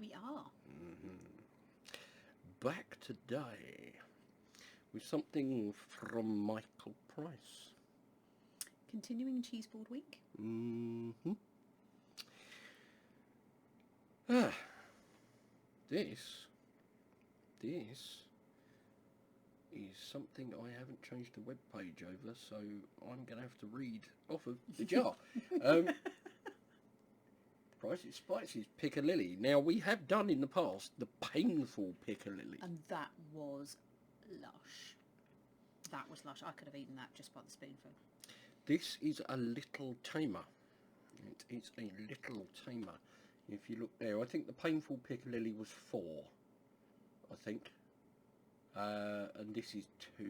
We are. Back today with something from Michael Price. Continuing cheese board week. This is something I haven't changed the web page over, so I'm going to have to read off of the jar. Prices Spices Piccalilli. Now, we have done in the past the painful Piccalilli. And that was lush. That was lush. I could have eaten that just by the spoonful. This is a little tamer. It is a little tamer. If you look there, I think the painful Piccalilli was 4, I think. And this is 2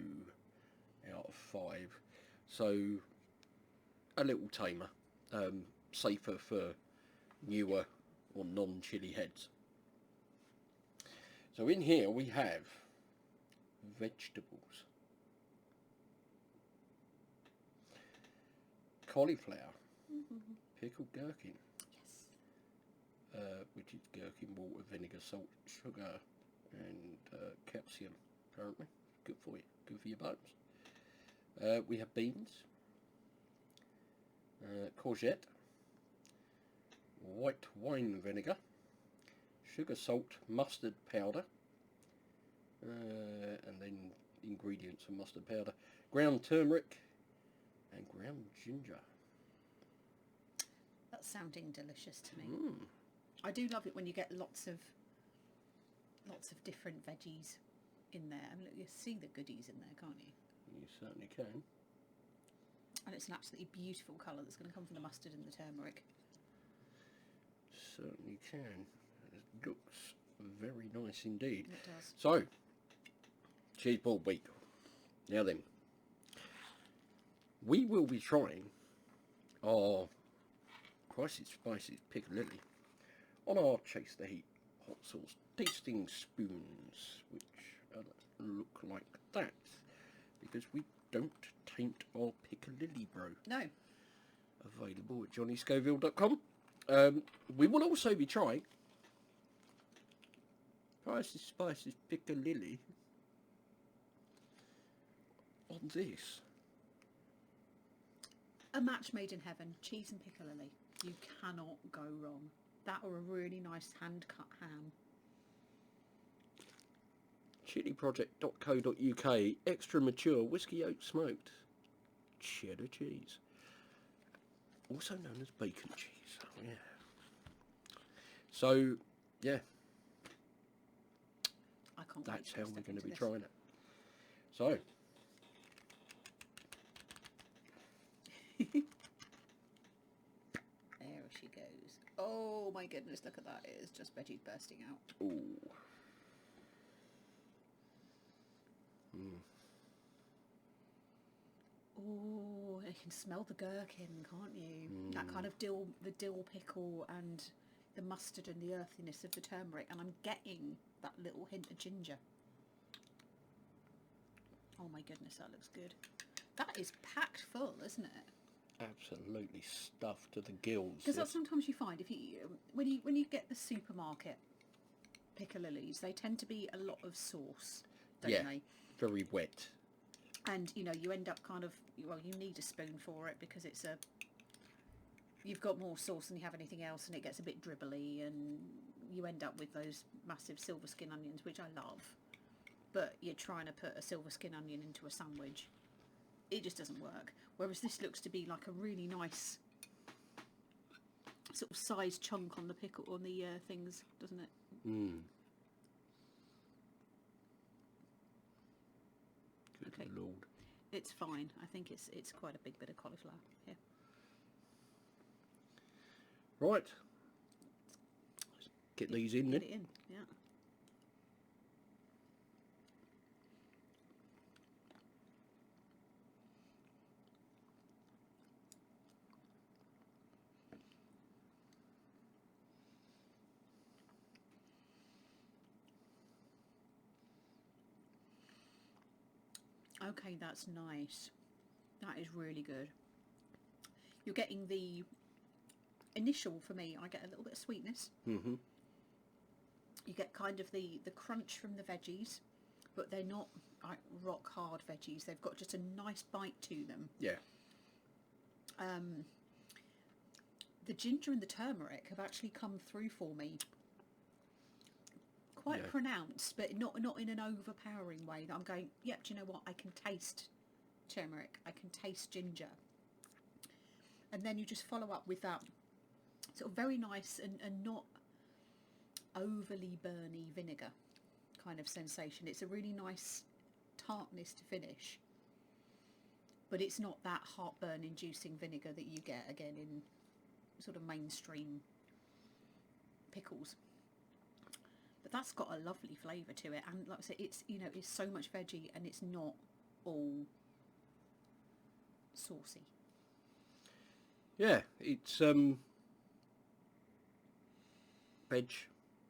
out of 5. So, a little tamer. Safer for newer or non-chili heads. So in here we have vegetables, cauliflower, pickled gherkin, Yes. which is gherkin, water, vinegar, salt, sugar and calcium, apparently. Good for you, good for your bones. We have beans, courgette, white wine vinegar, sugar, salt, mustard powder, and then ingredients of mustard powder, ground turmeric and ground ginger. That's sounding delicious to me. I do love it when you get lots of different veggies in there. I mean, look, you see the goodies in there, can't you? You certainly can. And it's an absolutely beautiful colour that's going to come from the mustard and the turmeric. Certainly can. It looks very nice indeed. It does. So, cheese board week. Now then, we will be trying our Crisis Spices Piccalilli on our Chase the Heat hot sauce tasting spoons, which look like that, because we don't taint our Piccalilli, bro. No. Available at johnnyscoville.com. We will also be trying Crisis Spices Piccalilli on this. A match made in heaven. Cheese and Piccalilli. You cannot go wrong. That or a really nice hand-cut ham. chiliproject.co.uk extra mature whiskey oak smoked cheddar cheese, also known as bacon cheese. Oh, yeah. So, yeah, I can't wait that's to how step we're going to into be this. trying it. So, There she goes. Oh my goodness, look at that. It is just veggies bursting out. ooh. Oh, you can smell the gherkin, can't you? That kind of the dill pickle and the mustard and the earthiness of the turmeric, and I'm getting that little hint of ginger. Oh my goodness, that looks good. That is packed full, isn't it? Absolutely stuffed to the gills. Because that's sometimes you find if you when you get the supermarket Piccalillis, they tend to be a lot of sauce, don't Yeah, they? very wet. And you know, you end up kind of, well, you need a spoon for it because you've got more sauce than you have anything else, and it gets a bit dribbly, and you end up with those massive silver skin onions, which I love. But you're trying to put a silver skin onion into a sandwich, it just doesn't work. Whereas this looks to be like a really nice sort of size chunk on the pickle, on the things, doesn't it? Good Okay. Lord. It's fine. I think it's quite a big bit of cauliflower here. Right. Let's get these in Get then. it in, yeah. Okay, that's nice. That is really good. You're getting the initial, for me, I get a little bit of sweetness. You get kind of the crunch from the veggies, but they're not like rock hard veggies. They've got just a nice bite to them. Yeah. The ginger and the turmeric have actually come through for me quite pronounced, but not in an overpowering way that I'm going, yep, do you know what, I can taste turmeric, I can taste ginger. And then you just follow up with that sort of very nice and not overly burny vinegar kind of sensation. It's a really nice tartness to finish, but it's not that heartburn inducing vinegar that you get again in sort of mainstream pickles. But that's got a lovely flavour to it, and like I said, it's, you know, it's so much veggie and it's not all saucy. Yeah, it's veg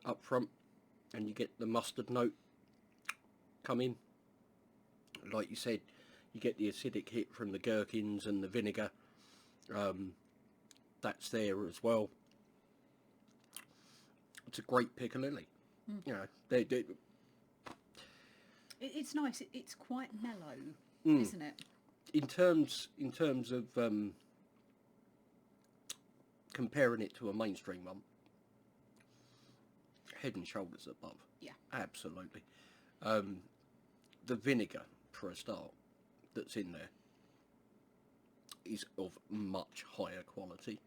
up front, and you get the mustard note come in. Like you said, you get the acidic hit from the gherkins and the vinegar. That's there as well. It's a great Piccalilli. You know, it's nice. It's quite mellow, isn't it? In terms of comparing it to a mainstream one, head and shoulders above. Yeah, absolutely. The vinegar, for a start, that's in there is of much higher quality.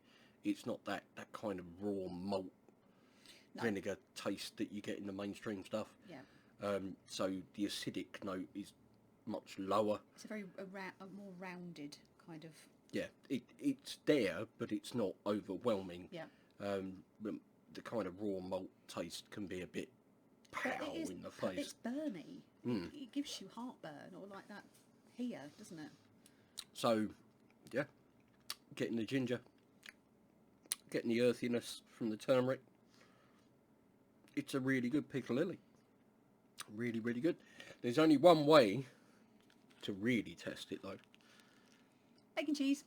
It's not that kind of raw malt vinegar taste that you get in the mainstream stuff. Yeah. So the acidic note is much lower. It's a more rounded kind of. Yeah, it's there, but it's not overwhelming. Yeah. The kind of raw malt taste can be a bit pow in the face. It's burny. It gives you heartburn or like that here, doesn't it? So, yeah, getting the ginger, getting the earthiness from the turmeric. It's a really good Piccalilli. Really, really good. There's only one way to really test it, though. Bacon cheese.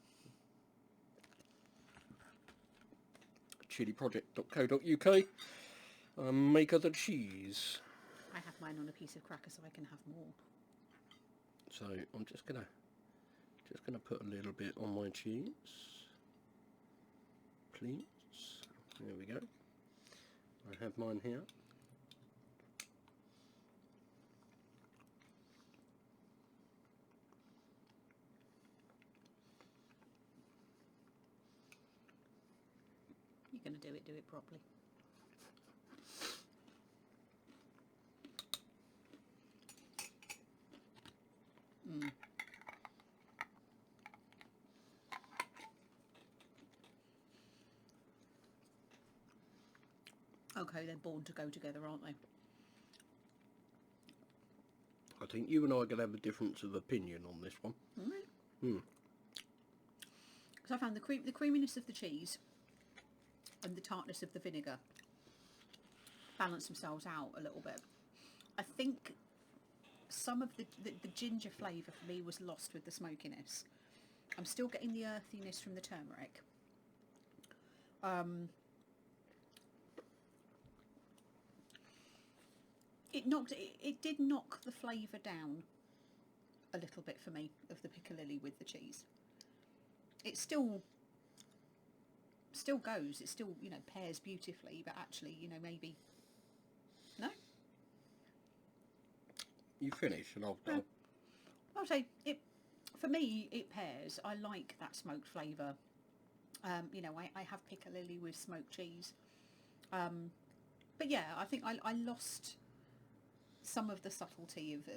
chiliproject.co.uk. Maker the cheese. I have mine on a piece of cracker so I can have more. So I'm just gonna put a little bit on my cheese, please. There we go. I have mine here. You're going to do it properly. Okay, they're born to go together, aren't they? I think you and I are going to have a difference of opinion on this one. Because I found the creaminess of the cheese and the tartness of the vinegar balance themselves out a little bit. I think some of the ginger flavour for me was lost with the smokiness. I'm still getting the earthiness from the turmeric. It did knock the flavour down a little bit for me of the Piccalilli with the cheese. It still goes. It still, you know, pairs beautifully, but actually, you know, maybe no. You finish, and I'll say it. For me, it pairs. I like that smoked flavour. You know, I have Piccalilli with smoked cheese. But yeah, I think I lost some of the subtlety of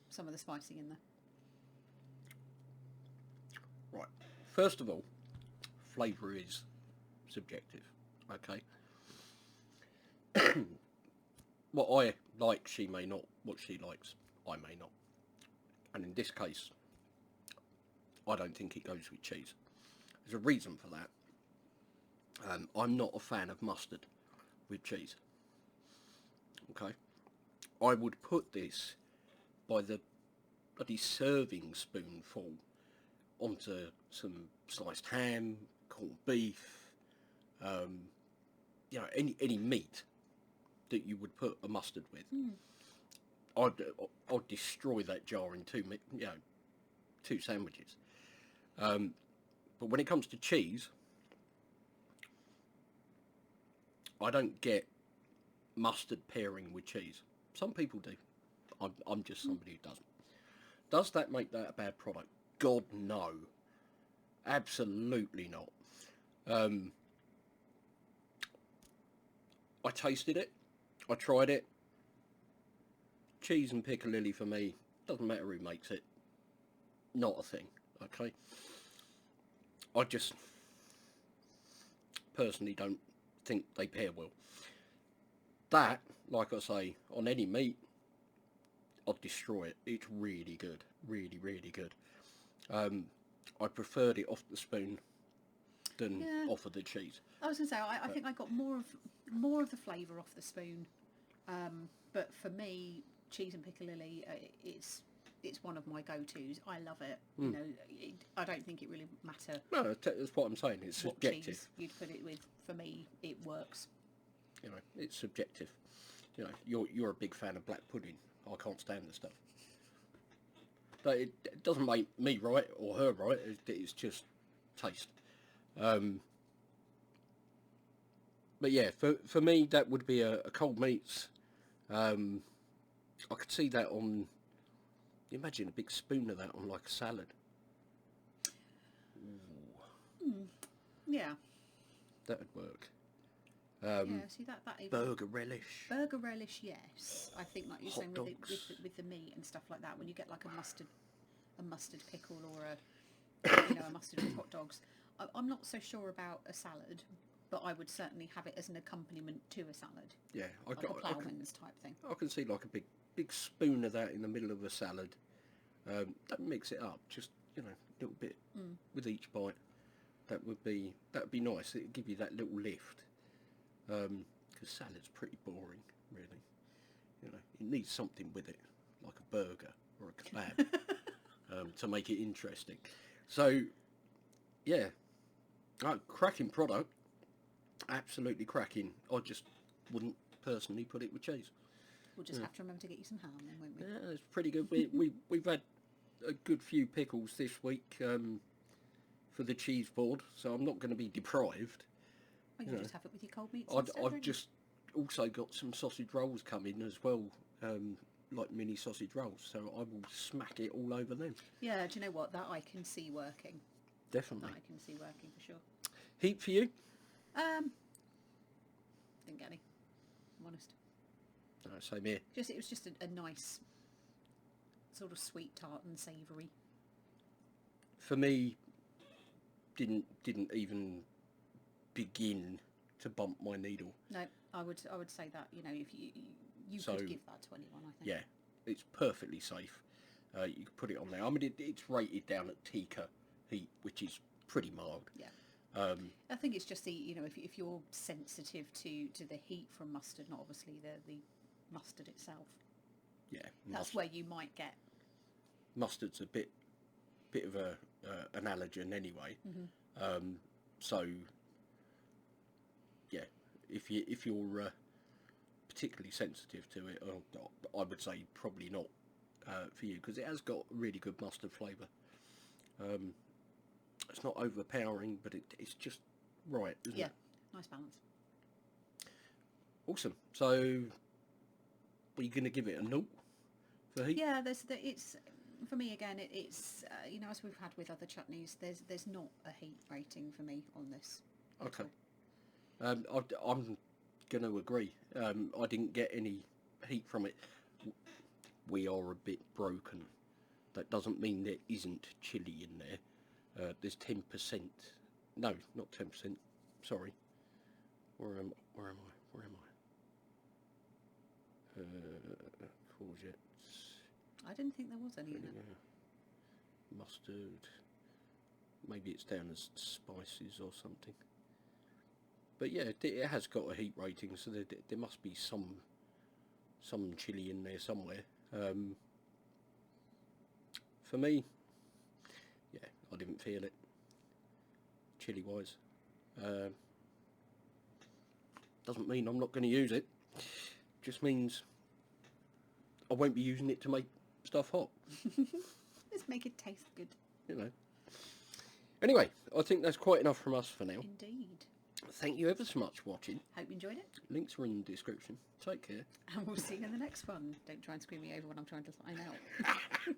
some of the spicing in there. Right. First of all, flavour is subjective. Okay. What I like, she may not. What she likes, I may not. And in this case, I don't think it goes with cheese. There's a reason for that. I'm not a fan of mustard with cheese. Okay. I would put this by the bloody serving spoonful onto some sliced ham, corned beef, you know, any meat. that you would put a mustard with. Mm. I'd destroy that jar in two sandwiches. But when it comes to cheese, I don't get mustard pairing with cheese. Some people do. I'm just somebody who doesn't. Does that make that a bad product? God, no. Absolutely not. I tasted it. I tried it. Cheese and Piccalilli for me, doesn't matter who makes it. Not a thing, okay? I just personally don't think they pair well. That, like I say, on any meat, I'd destroy it. It's really good. Really, really good. I preferred it off the spoon than off of the cheese. I was going to say, I think I got more of the flavour off the spoon. But for me, cheese and Piccalilli, it's one of my go-tos. I love it. You know, I don't think it really matter. No, that's what I'm saying. It's what subjective. Cheese you'd put it with. For me, it works. You know, it's subjective. You know, you're a big fan of black pudding. I can't stand the stuff. But it doesn't make me right or her right. It's just taste. But yeah, for me, that would be a cold meats. I could see that on. Imagine a big spoon of that on like a salad. Yeah. That would work. Yeah, see that even, Burger relish. Burger relish, yes. I think like you're Hot saying dogs. with the meat and stuff like that, when you get like a mustard pickle or a mustard with hot dogs. I'm not so sure about a salad, but I would certainly have it as an accompaniment to a salad. Yeah, like a ploughman's type thing. I can see like a big spoon of that in the middle of a salad. Don't mix it up. Just a little bit with each bite. That would be nice. It'd give you that little lift. Because salad's pretty boring, really. It needs something with it, like a burger or a kebab, to make it interesting. So, yeah, cracking product, absolutely cracking. I just wouldn't personally put it with cheese. We'll just have to remember to get you some ham then, won't we? Yeah, it's pretty good. We've had a good few pickles this week for the cheese board, so I'm not going to be deprived. Well, you just have it with your cold meats. I've just also got some sausage rolls coming as well, like mini sausage rolls, so I will smack it all over them. Yeah, do you know what? That I can see working. Definitely. That I can see working for sure. Heat for you? Didn't get any. I'm honest. No, same here. It was just a nice sort of sweet, tart and savoury. For me, didn't even begin to bump my needle. No, I would say that if you could give that to anyone, I think. Yeah, it's perfectly safe. You could put it on there. I mean, it's rated down at Tikka heat, which is pretty mild. Yeah. I think it's just if you're sensitive to the heat from mustard, not obviously the mustard itself. Yeah, that's where you might get. Mustard's a bit of an allergen anyway. So yeah, if you're particularly sensitive to it, I would say probably not for you, because it has got really good mustard flavour. It's not overpowering, but it's just right, isn't it? Yeah, nice balance. Awesome. So, are you going to give it a 0 for heat? Yeah, it's for me again. It's as we've had with other chutneys, there's not a heat rating for me on this. Okay. I'm going to agree. I didn't get any heat from it. We are a bit broken. That doesn't mean there isn't chilli in there. There's 10%. No, not 10%. Sorry. Where am I? Courgettes. I didn't think there was any in it. Mustard. Maybe it's down as spices or something. But yeah, it has got a heat rating, so there must be some chilli in there somewhere. For me, yeah, I didn't feel it, chilli wise. Doesn't mean I'm not going to use it. just means I won't be using it to make stuff hot. Let's make it taste good. You know. Anyway, I think that's quite enough from us for now. Indeed. Thank you ever so much for watching. Hope you enjoyed it. Links are in the description. Take care. And we'll see you in the next one. Don't try and scream me over when I'm trying to sign out.